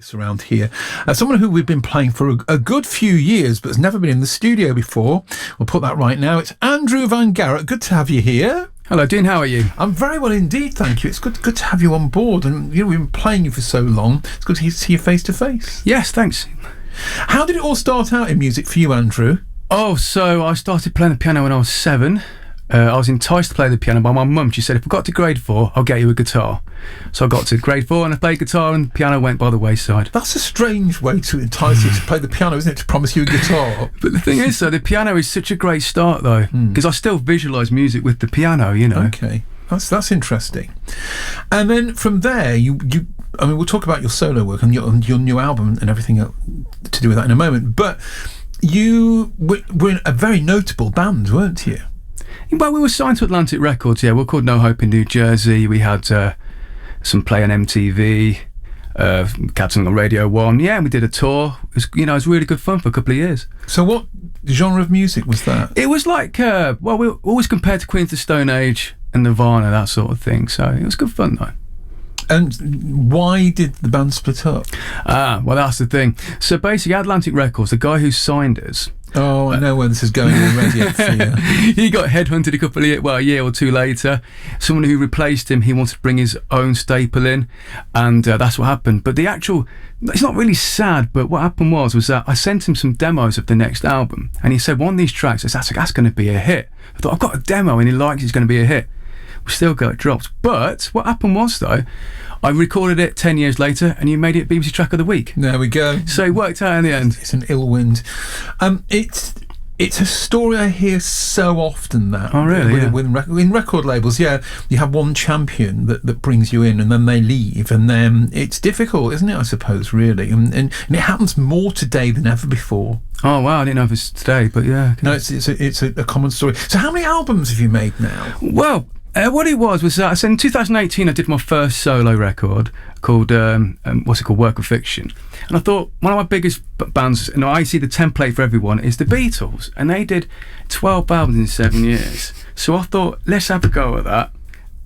It's around here. Someone who we've been playing for a good few years but has never been in the studio before. We'll put that right now. It's Andrew Van Garrett. Good to have you here. Hello, Dean. How are you? I'm very well indeed, thank you. It's good to have you on board. And we've been playing you for so long. It's good to see you face to face. Yes, thanks. How did it all start out in music for you, Andrew? So I started playing the piano when I was 7. I was enticed to play the piano by my mum. She said, if I got to grade 4, I'll get you a guitar. So I got to grade 4 and I played guitar, and the piano went by the wayside. That's a strange way to entice you to play the piano, isn't it? To promise you a guitar. But the thing is, though, the piano is such a great start, though, because I still visualise music with the piano, you know. Okay, that's interesting. And then from there, we'll talk about your solo work and your new album and everything to do with that in a moment. But you were in a very notable band, weren't you? Well, we were signed to Atlantic Records, yeah. We're called No Hope in New Jersey. We had some play on MTV, Captain on Radio 1. Yeah, and we did a tour. It was really good fun for a couple of years. So what genre of music was that? It was like, we were always compared to Queens of the Stone Age and Nirvana, that sort of thing. So it was good fun, though. And why did the band split up? Well, that's the thing. So basically, Atlantic Records, the guy who signed us... Oh, I know where this is going already. He got headhunted a year or two later. Someone who replaced him, he wanted to bring his own staple in, and that's what happened. But it's not really sad, but what happened was that I sent him some demos of the next album, and he said, one of these tracks, that's going to be a hit. I thought, I've got a demo, and he likes it's going to be a hit. We still got it dropped. But what happened was, though, I recorded it 10 years later, and you made it BBC Track of the Week. There we go. So it worked out in the end. It's an ill wind. It's a story I hear so often that. Oh, really? In record labels, yeah, you have one champion that brings you in, and then they leave, and then it's difficult, isn't it? I suppose, really, and it happens more today than ever before. Oh wow, I didn't know if it's today, but yeah. No, it's a common story. So, how many albums have you made now? Well. What it was that I said in 2018 I did my first solo record called Work of Fiction, and I thought one of my biggest bands, I see the template for everyone, is the Beatles, and they did 12 albums in 7 years. So I thought, let's have a go at that.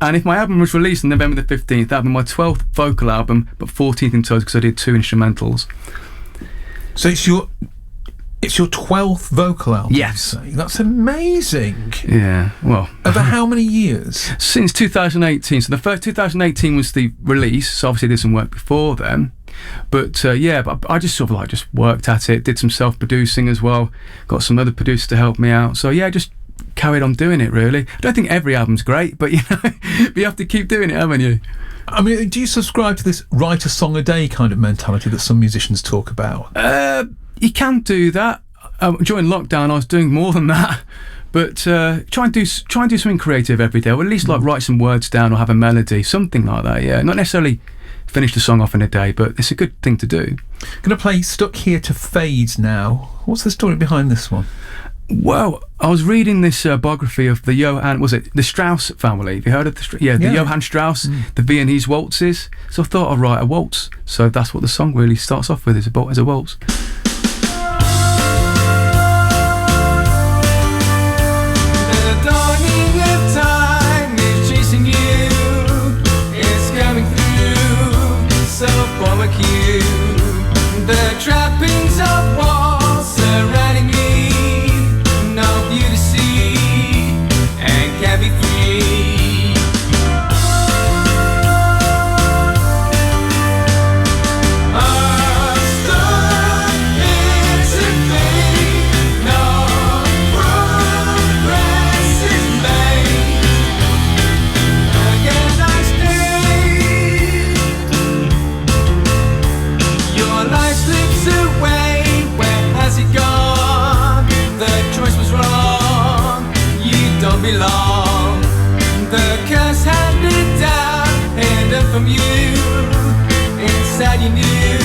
And if my album was released on November the 15th, that would be my 12th vocal album, but 14th in total because I did 2 instrumentals. So it's your 12th vocal album? Yes. That's amazing. Yeah, well... Over how many years? Since 2018. So the first 2018 was the release, so obviously I did some work before then. But but I just sort of just worked at it, did some self-producing as well, got some other producers to help me out. So yeah, just carried on doing it, really. I don't think every album's great, but you have to keep doing it, haven't you? I mean, do you subscribe to this write a song a day kind of mentality that some musicians talk about? You can do that. During lockdown, I was doing more than that. But try and do something creative every day, or at least write some words down or have a melody, something like that. Yeah, not necessarily finish the song off in a day, but it's a good thing to do. Going to play "Stuck Here to Fade" now. What's the story behind this one? Well, I was reading this biography of the Strauss family. Have you heard of the Johann Strauss, the Viennese waltzes? So I thought I'd write a waltz. So that's what the song really starts off with, is a waltz. The trappings of walls surrounding me, no view to see, and can't be free. I'm stuck here to fade, no progress is made. Again I stay. Your life slips away, where has it gone? The choice was wrong, you don't belong. The curse handed down, hidden from you. Inside you knew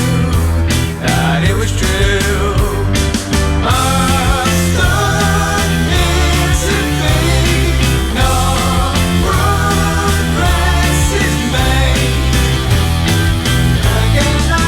that it was true. I'm stuck here to fade, no progress is made. Again I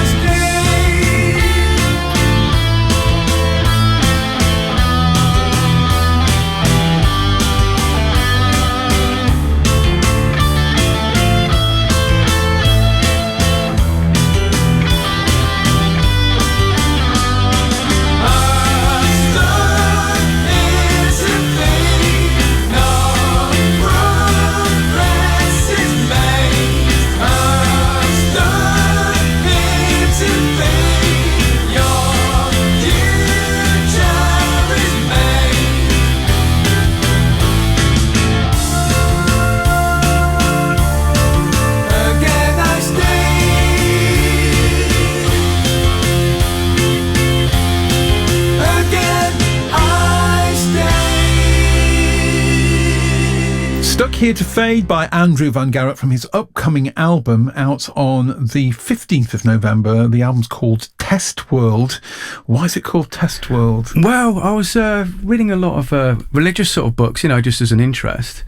Here to Fade by Andrew Van Garrett from his upcoming album out on the 15th of November. The album's called Test World. Why is it called Test World? Well, I was reading a lot of religious sort of books, just as an interest.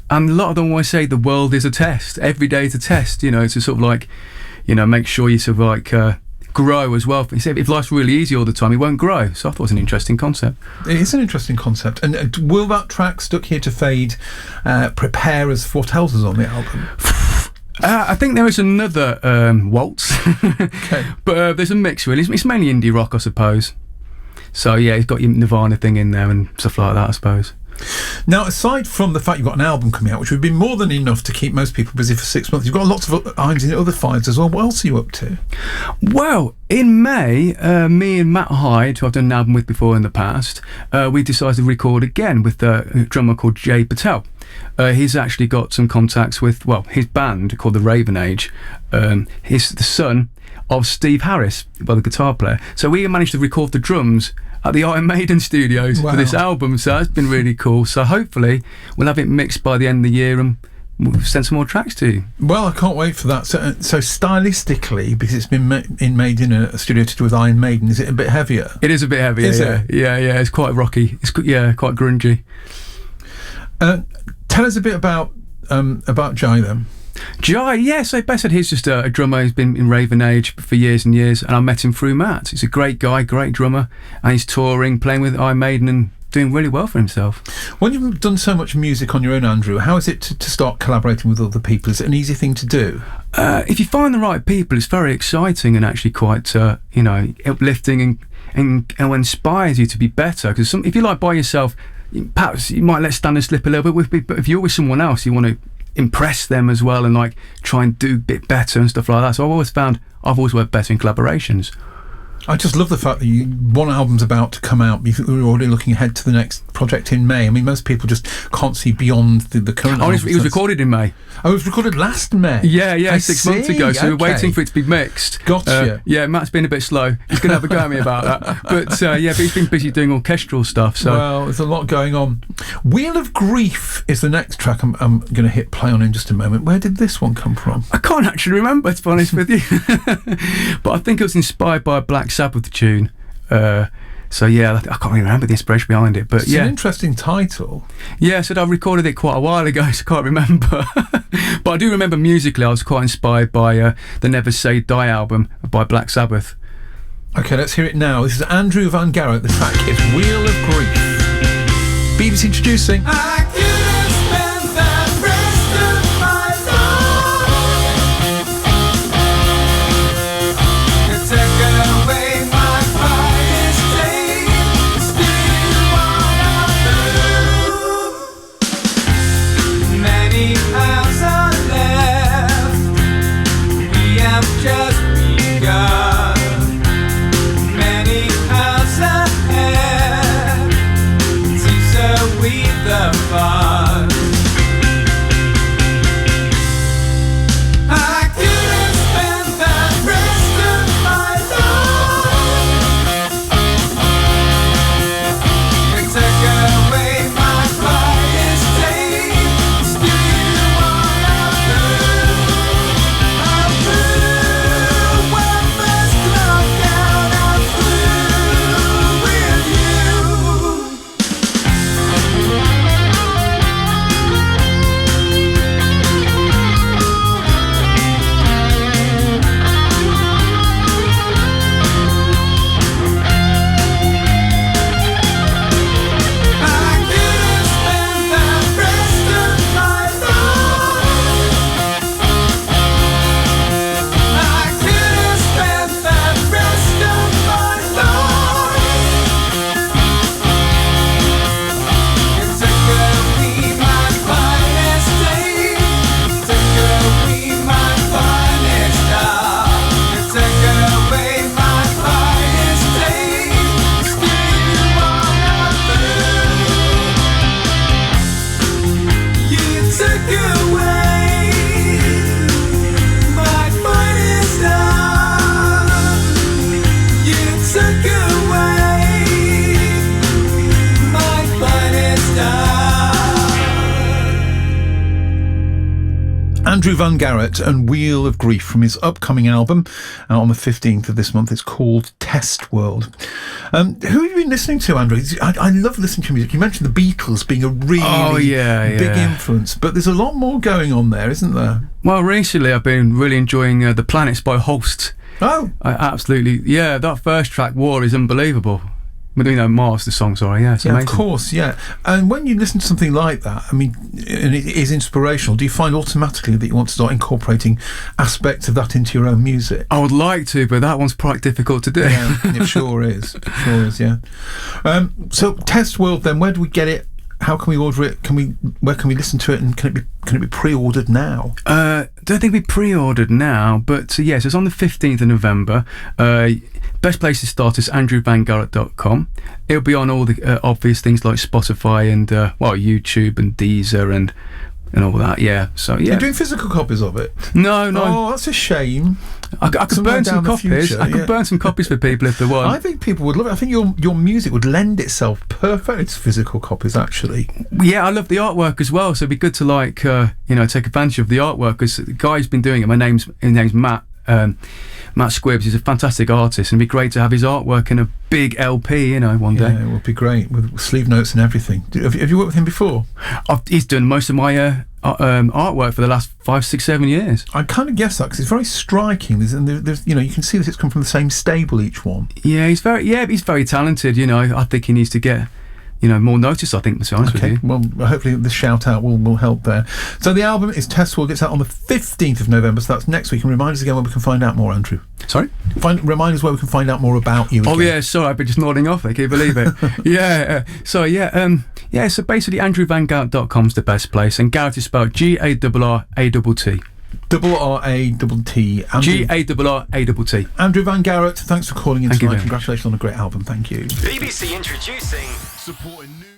And a lot of them always say the world is a test. Every day is a test, to sort of like, make sure you sort of like grow as well. He said if life's really easy all the time, you won't grow. So I thought it was an interesting concept. It is an interesting concept. And will that track, Stuck Here to Fade, prepare us for what else is on the album? I think there is another waltz. Okay. But there's a mix really. It's mainly indie rock, I suppose. So yeah, it's got your Nirvana thing in there and stuff like that, I suppose. Now, aside from the fact you've got an album coming out, which would be more than enough to keep most people busy for 6 months, you've got lots of irons in other fires as well. What else are you up to? Well, in May, me and Matt Hyde, who I've done an album with before in the past, we decided to record again with a drummer called Jay Patel. He's actually got some contacts with, his band called the Raven Age. He's the son of Steve Harris, the guitar player. So we managed to record the drums at the Iron Maiden studios for this album, so that's been really cool. So hopefully we'll have it mixed by the end of the year and we'll send some more tracks to you. Well, I can't wait for that. So stylistically, because it's been made in a studio to do with Iron Maiden, is it a bit heavier? It is a bit heavier, yeah. It's quite rocky. It's quite grungy. Tell us a bit about Jai then. Jai, yeah, so basically he's just a drummer who's been in Raven Age for years and years, and I met him through Matt. He's a great guy, great drummer, and he's touring, playing with Iron Maiden and doing really well for himself. When you've done so much music on your own, Andrew, how is it to start collaborating with other people? Is it an easy thing to do? If you find the right people, it's very exciting and actually quite, uplifting and inspires you to be better. Because if you're like by yourself, perhaps you might let standards slip a little bit, but if you're with someone else, you want to impress them as well and like try and do a bit better and stuff like that. So I've always worked better in collaborations. I just love the fact that one album's about to come out. You're already looking ahead to the next project in May. I mean, most people just can't see beyond the current album. It was recorded in May. Oh, it was recorded last May? Yeah, 6 months ago. So we're waiting for it to be mixed. Gotcha. Matt's been a bit slow. He's going to have a go at me about that. But but he's been busy doing orchestral stuff. So. Well, there's a lot going on. Wheel of Grief is the next track I'm going to hit play on in just a moment. Where did this one come from? I can't actually remember, to be honest with you. But I think it was inspired by a Black Sabbath tune. So yeah, I can't really remember the inspiration behind it, but it's an interesting title. Yeah, so I recorded it quite a while ago, so I can't remember. But I do remember musically I was quite inspired by the Never Say Die album by Black Sabbath. Okay, let's hear it now. This is Andrew Van Garrett. The track is Wheel of Grief. BBC introducing. The Andrew Van Garrett and Wheel of Grief from his upcoming album out on the 15th of this month. It's called Test World. Who have you been listening to, Andrew? I love listening to music. You mentioned the Beatles being a really big influence, but there's a lot more going on there, isn't there? Well, recently I've been really enjoying The Planets by Holst. Oh. I absolutely, that first track, War, is unbelievable. Mars, the song, sorry, it's amazing. Of course, yeah. And when you listen to something like that, I mean, and it is inspirational, do you find automatically that you want to start incorporating aspects of that into your own music? I would like to, but that one's quite difficult to do. Yeah, it sure is. It sure is, yeah. So, Test World, then, where do we get it? How can we order it? Where can we listen to it? And can it be pre-ordered now? Don't think it'll be pre-ordered now, but yes, it's on the 15th of November. Best place to start is andrewvangarrett.com. It'll be on all the obvious things like Spotify and YouTube and Deezer and all that. Yeah, so yeah. You're doing physical copies of it? No. Oh, that's a shame. I could burn some copies. I could burn some copies for people if they want. I think people would love it. I think your music would lend itself perfectly to physical copies, actually. Yeah, I love the artwork as well, so it'd be good to take advantage of the artwork, because the guy's been doing it. His name's Matt. Matt Squibbs. He's a fantastic artist, and it'd be great to have his artwork in a big LP, one day. Yeah, it would be great with sleeve notes and everything. Have you worked with him before? He's done most of my artwork for the last 5, 6, 7 years. I kind of guess that because it's very striking. There's you can see that it's come from the same stable, each one. Yeah, he's very talented. I think he needs to get more notice, I think, to be honest with you. Well, hopefully the shout out will help there. So the album is Test World, gets out on the 15th of November, so that's next week. And remind us again where we can find out more, Andrew. Sorry? Remind us where we can find out more about you again. Oh yeah, sorry, I've been just nodding off, can you believe it? So basically andrewvangarrett.com is the best place, and Garrett is spelled Garrarratt. Garrarratt. Andrew Van Garrett, thanks for calling in tonight. Thank you. Congratulations on a great album. Thank you. BBC introducing supporting new